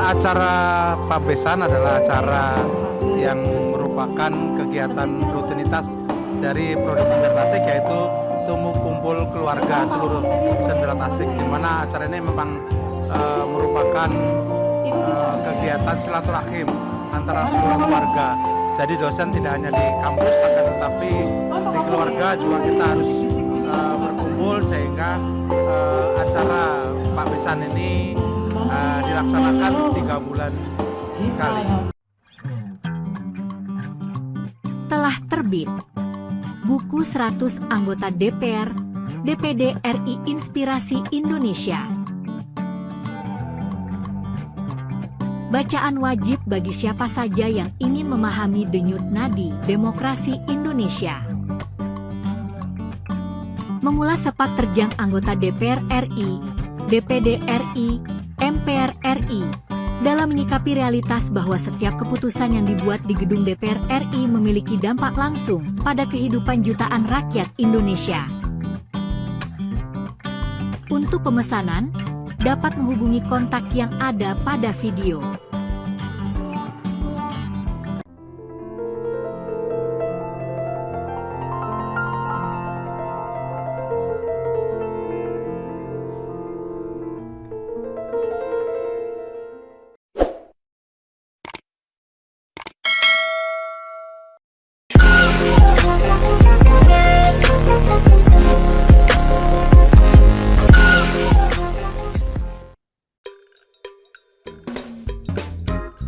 Acara Pabesan adalah acara yang merupakan kegiatan rutinitas dari Prodi Sendera Tasik, yaitu temu kumpul keluarga seluruh Sendera Tasik, di mana acara ini memang merupakan kegiatan silaturahim antara seluruh keluarga. Jadi dosen tidak hanya di kampus, akan tetapi di keluarga juga kita harus berkumpul, sehingga acara Pabesan ini dilaksanakan 3 bulan sekali. Telah terbit buku 100 anggota DPR DPD RI Inspirasi Indonesia. Bacaan wajib bagi siapa saja yang ingin memahami denyut nadi demokrasi Indonesia. Mengulas sepak terjang anggota DPR RI, DPD RI, MPR RI, dalam menyikapi realitas bahwa setiap keputusan yang dibuat di gedung DPR RI memiliki dampak langsung pada kehidupan jutaan rakyat Indonesia. Untuk pemesanan, dapat menghubungi kontak yang ada pada video.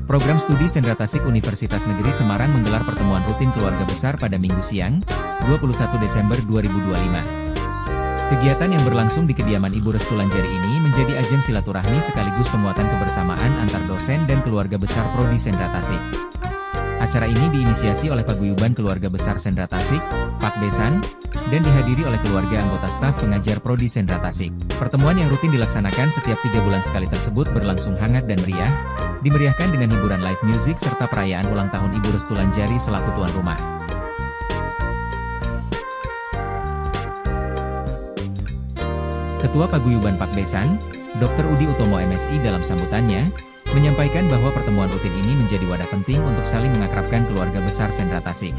Program Studi Sendera Tasik Universitas Negeri Semarang menggelar pertemuan rutin keluarga besar pada Minggu siang, 21 Desember 2025. Kegiatan yang berlangsung di kediaman Ibu Restu Lanjari ini menjadi ajang silaturahmi sekaligus penguatan kebersamaan antar dosen dan keluarga besar Prodi Sendera Tasik. Acara ini diinisiasi oleh Paguyuban Keluarga Besar Sendera Tasik, Pakbesan, dan dihadiri oleh keluarga anggota staf pengajar Prodi Sendera Tasik. Pertemuan yang rutin dilaksanakan setiap 3 bulan sekali tersebut berlangsung hangat dan meriah, dimeriahkan dengan hiburan live music serta perayaan ulang tahun Ibu Restu Lanjari selaku tuan rumah. Ketua Paguyuban Pakbesan, Dr. Udi Utomo MSI dalam sambutannya, menyampaikan bahwa pertemuan rutin ini menjadi wadah penting untuk saling mengakrabkan keluarga besar Sendera Tasik.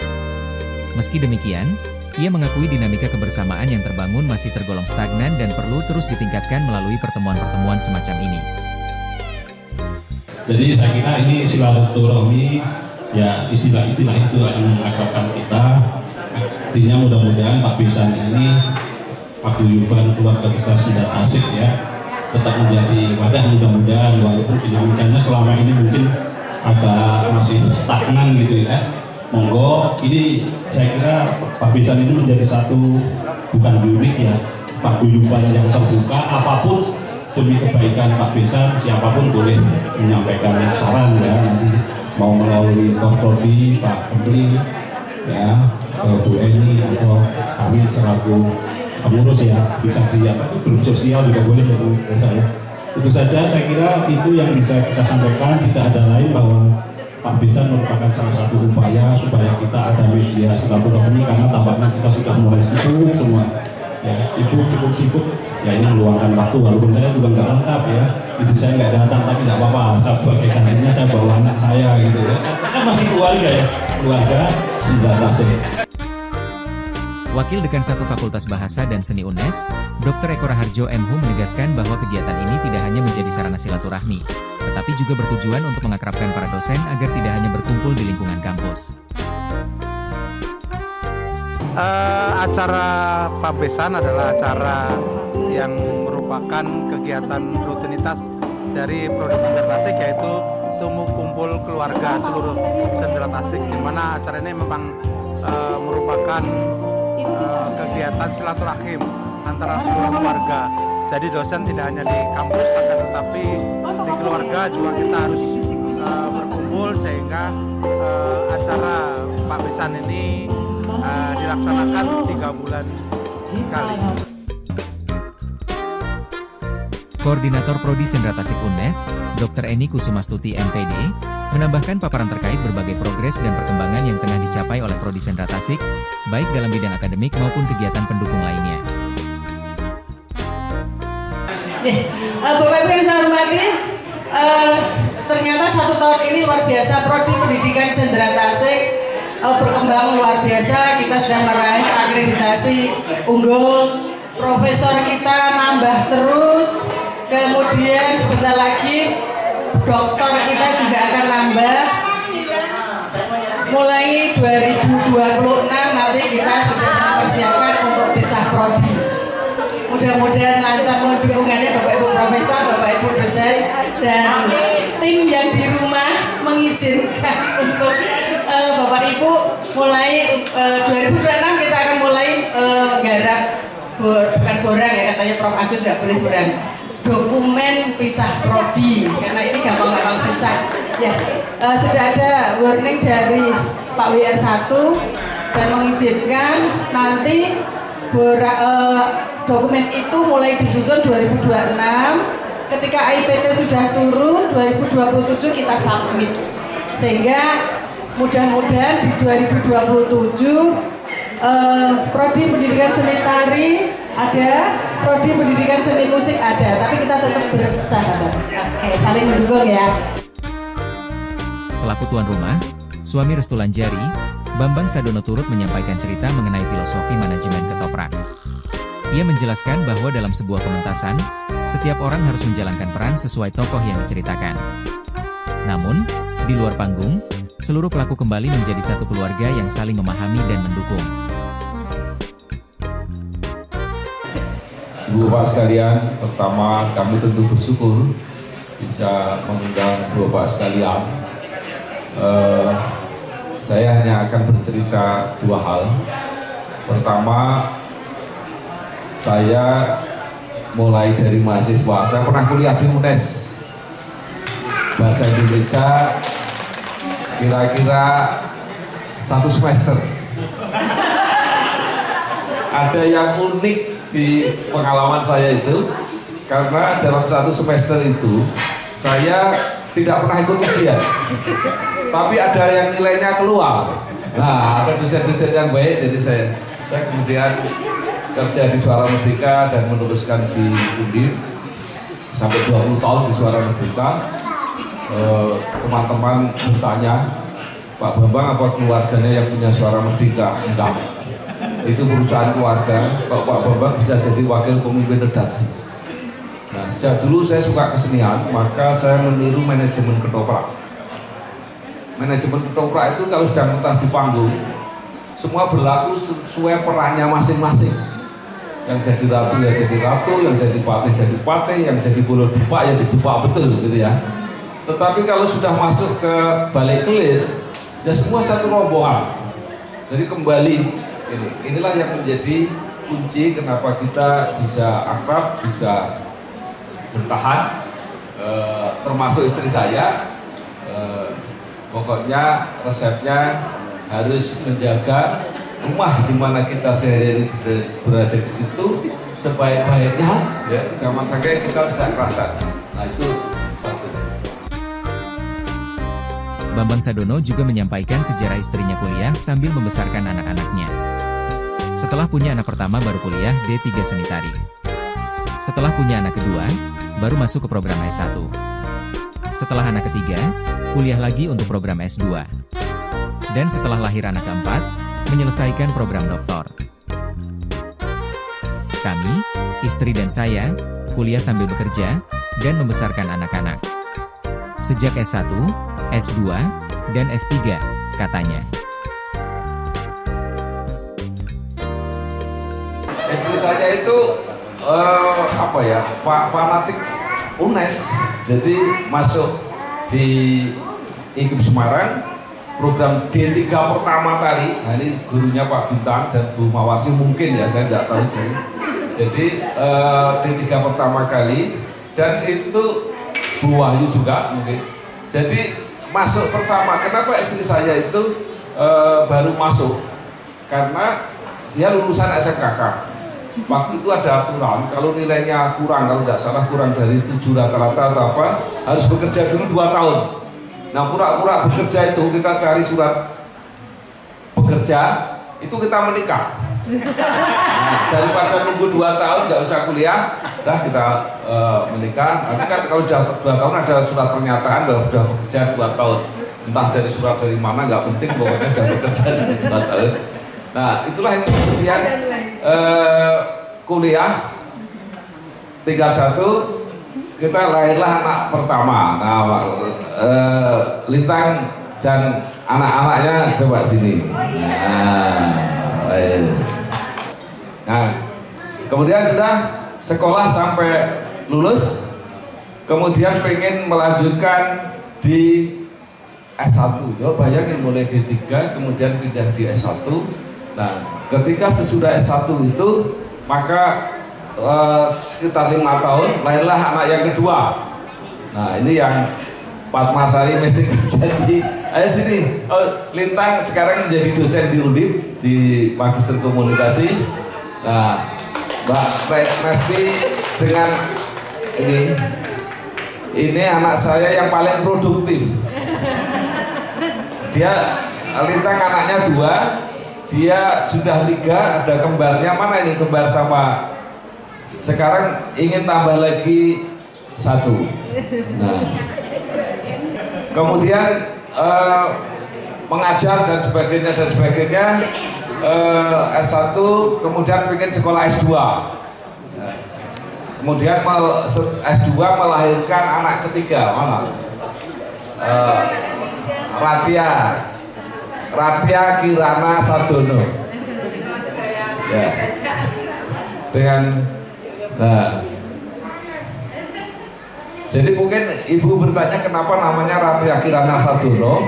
Meski demikian, ia mengakui dinamika kebersamaan yang terbangun masih tergolong stagnan dan perlu terus ditingkatkan melalui pertemuan-pertemuan semacam ini. Jadi saya kira ini silaturahmi, ya istilah-istilah itu akan mengakrabkan kita. Artinya mudah-mudahan Pakbesan ini, Paguyuban Keluarga Besar Sendera Tasik ya, tetap menjadi wadah, mudah-mudahan walaupun dinamikanya selama ini mungkin agak masih stagnan gitu ya. Monggo, ini saya kira Pakbesan ini menjadi satu, bukan unik ya, paguyuban yang terbuka, apapun demi kebaikan Pakbesan, siapapun boleh menyampaikan saran ya, nanti mau melalui Prodi, Pak Menteri ya, Bu Eni atau kami selaku pengurus ya, bisa di grup sosial juga boleh ya Bu saya. Itu saja saya kira itu yang bisa kita sampaikan. Tidak ada lain bahwa Pakbesan merupakan salah satu upaya supaya kita ada media silaturahmi, karena tampaknya kita sudah mulai sibuk semua ya, sibuk ya, ini meluangkan waktu walaupun saya juga nggak lengkap ya, itu saya nggak datang tapi nggak apa-apa, saya sebagai kandidatnya saya bawa anak saya gitu ya, kan masih keluarga ya, keluarga Sendera Tasik. Wakil Dekan 1 Fakultas Bahasa dan Seni UNES, Dr. Eko Raharjo MHu menegaskan bahwa kegiatan ini tidak hanya menjadi sarana silaturahmi, tetapi juga bertujuan untuk mengakrabkan para dosen agar tidak hanya berkumpul di lingkungan kampus. Acara Pabesan adalah acara yang merupakan kegiatan rutinitas dari Prodi Sendera Tasik, yaitu temu kumpul keluarga seluruh Sendera Tasik, di mana acara ini memang merupakan kegiatan silaturahim antara seluruh keluarga. Jadi dosen tidak hanya di kampus, akan tetapi di keluarga juga kita harus berkumpul, sehingga acara Pakbesan ini dilaksanakan 3 bulan sekali. Koordinator Prodi Sendera Tasik UNES, Dr. Eni Kusumastuti MPD, menambahkan paparan terkait berbagai progres dan perkembangan yang tengah dicapai oleh Prodi Sendera Tasik, baik dalam bidang akademik maupun kegiatan pendukung lainnya. Bapak Ibu yang saya hormati, ternyata 1 tahun ini luar biasa. Prodi Pendidikan Sendera Tasik berkembang luar biasa. Kita sudah meraih akreditasi unggul. Profesor kita nambah terus. Kemudian sebentar lagi doktor kita juga akan nambah. Mulai 2026 nanti kita sudah mempersiapkan untuk pisah prodi. Mudah-mudahan lancar, mohon dukungannya Bapak Ibu Profesor, Bapak Ibu dosen, dan tim yang di rumah mengizinkan untuk Bapak Ibu mulai 2026 kita akan mulai garap bukan borang ya, katanya Prof Agus nggak boleh borang, dokumen pisah prodi karena ini gampang-gampang susah ya. Sudah ada warning dari Pak WR1 dan mengizinkan nanti dokumen itu mulai disusun 2026. Ketika AIPT sudah turun 2027 kita submit, sehingga mudah-mudahan di 2027 prodi pendidikan seni tari ada, prodi pendidikan seni musik ada, tapi kita tetap bersahabat. Oke, saling mendukung ya. Selaku tuan rumah, suami Restu Lanjari, Bambang Sadono turut menyampaikan cerita mengenai filosofi manajemen ketoprak. Ia menjelaskan bahwa dalam sebuah pementasan, setiap orang harus menjalankan peran sesuai tokoh yang diceritakan. Namun, di luar panggung, seluruh pelaku kembali menjadi satu keluarga yang saling memahami dan mendukung. Ibu Bapak sekalian, pertama kami tentu bersyukur bisa mengundang Ibu Bapak sekalian. Saya hanya akan bercerita 2 hal. Pertama, saya mulai dari mahasiswa, saya pernah kuliah di UNES Bahasa Indonesia kira-kira 1 semester. Ada yang unik di pengalaman saya itu, karena dalam 1 semester itu saya tidak pernah ikut ujian, tapi ada yang nilainya keluar. Nah, ada dosen-dosen yang baik, jadi saya kemudian kerja di Suara Merdeka dan meneruskan di Undip sampai 20 tahun di Suara Merdeka. Teman-teman bertanya, Pak Bambang apa keluarganya yang punya Suara Merdeka? Enggak, itu perusahaan keluarga. Pak Bambang bisa jadi wakil pemimpin redaksi. Nah, sejak dulu saya suka kesenian, maka saya meniru manajemen ketoprak. Manajemen ketoprak itu kalau sedang pentas di panggung, semua berlaku sesuai perannya masing-masing. Yang jadi ratu ya jadi ratu, yang jadi patih, yang jadi bolo dupak ya didupak betul gitu ya. Tetapi kalau sudah masuk ke balai kelir, ya semua satu rombongan. Jadi kembali inilah yang menjadi kunci kenapa kita bisa akrab, bisa bertahan, termasuk istri saya. Pokoknya resepnya harus menjaga rumah di mana kita sehari-hari berada di situ sebaik-baiknya, ya, jangan sampai kita tidak kerasan. Nah, itu satu. Bambang Sadono juga menyampaikan sejarah istrinya kuliah sambil membesarkan anak-anaknya. Setelah punya anak pertama baru kuliah D3 Seni Tari. Setelah punya anak kedua, baru masuk ke program S1. Setelah anak ketiga, kuliah lagi untuk program S2. Dan setelah lahir anak keempat, menyelesaikan program doktor. Kami, istri dan saya, kuliah sambil bekerja, dan membesarkan anak-anak. Sejak S1, S2, dan S3, katanya. Istri saya itu fanatik UNES, jadi masuk di IKIP Semarang, program D3 pertama kali. Nah, ini gurunya Pak Bintang dan Bu Mawarsi mungkin ya, saya nggak tahu. Jadi D3 pertama kali, dan itu Bu Wahyu juga mungkin. Jadi masuk pertama, kenapa istri saya itu baru masuk? Karena dia lulusan SMKK. Waktu itu ada aturan, kalau nilainya kurang, kalau nggak salah kurang dari 7 rata-rata atau apa, harus bekerja dulu 2 tahun. Nah, pura-pura bekerja itu kita cari surat bekerja, itu kita menikah. Nah, daripada nunggu 2 tahun nggak usah kuliah, dah kita menikah. Nanti kan kalau sudah 2 tahun ada surat pernyataan bahwa sudah bekerja 2 tahun. Entah dari surat dari mana nggak penting, pokoknya sudah bekerja 2 tahun. Nah itulah yang kemudian kuliah tinggal 1, kita lahirlah anak pertama. Nah Lintang dan anak-anaknya coba sini. Nah, kemudian sudah sekolah sampai lulus, kemudian pengen melanjutkan di S1. Ya, bayangin mulai D3 kemudian pindah di S1. Nah, ketika sesudah S1 itu maka sekitar 5 tahun lahirlah anak yang kedua. Nah, ini yang Padmasari mesti jadi. Ayo sini, Lintang sekarang menjadi dosen di Undip di Magister Komunikasi. Nah, Mbak Mesti dengan ini anak saya yang paling produktif. Lintang anaknya 2, dia sudah 3, ada kembarnya. Mana ini kembar sama? Sekarang ingin tambah lagi 1. Nah, kemudian mengajar dan sebagainya S1, kemudian pengen sekolah S2. Kemudian S2 melahirkan anak ketiga, mana? Ratia Kirana Sardono. Ya. Dengan jadi mungkin ibu bertanya kenapa namanya Ratia Kirana Sardono,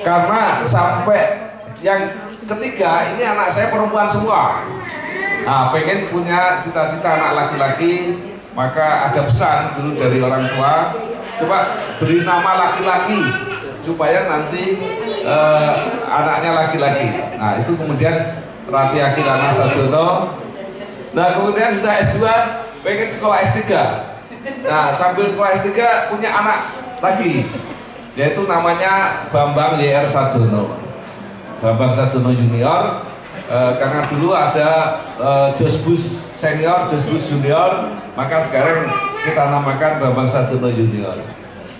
karena sampai yang ketiga ini anak saya perempuan semua. Nah, pengen punya cita-cita anak laki-laki, maka ada pesan dulu dari orang tua, coba beri nama laki-laki supaya nanti anaknya laki-laki. Nah, itu kemudian Ratia Kirana Sardono. Nah, kemudian sudah S2, pengen sekolah S3. Nah, sambil sekolah S3 punya anak lagi, yaitu namanya Bambang YR Sardono. Bambang Sardono Junior, karena dulu ada Josbus Senior, Josbus Junior, maka sekarang kita namakan Bambang Sardono Junior.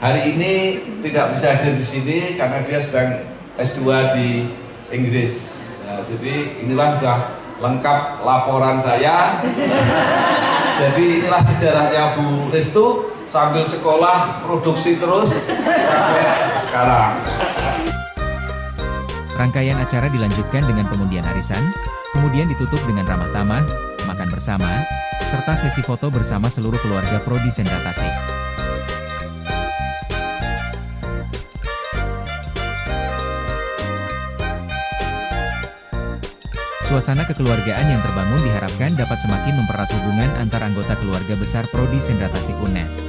Hari ini tidak bisa hadir di sini karena dia sedang S2 di Inggris. Nah, jadi inilah sudah lengkap laporan saya. Jadi inilah sejarahnya Bu Restu, sambil sekolah produksi terus sampai sekarang. Rangkaian acara dilanjutkan dengan pengundian arisan, kemudian ditutup dengan ramah tamah, makan bersama, serta sesi foto bersama seluruh keluarga Prodi Sendra Tasik. Suasana kekeluargaan yang terbangun diharapkan dapat semakin mempererat hubungan antar anggota keluarga besar Prodi Sendra Tasik UNES.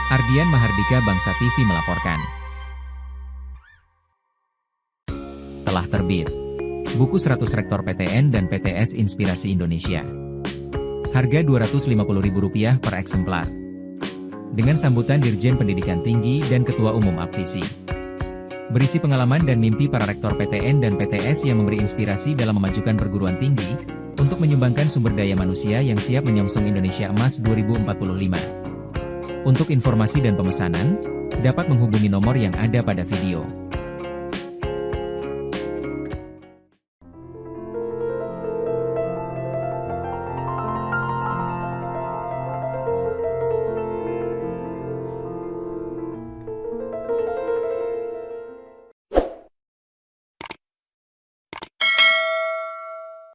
Ardian Mahardika, Bangsa TV melaporkan. Telah terbit buku 100 Rektor PTN dan PTS Inspirasi Indonesia. Harga Rp250.000 per eksemplar. Dengan sambutan Dirjen Pendidikan Tinggi dan Ketua Umum Aptisi. Berisi pengalaman dan mimpi para rektor PTN dan PTS yang memberi inspirasi dalam memajukan perguruan tinggi, untuk menyumbangkan sumber daya manusia yang siap menyongsong Indonesia Emas 2045. Untuk informasi dan pemesanan, dapat menghubungi nomor yang ada pada video.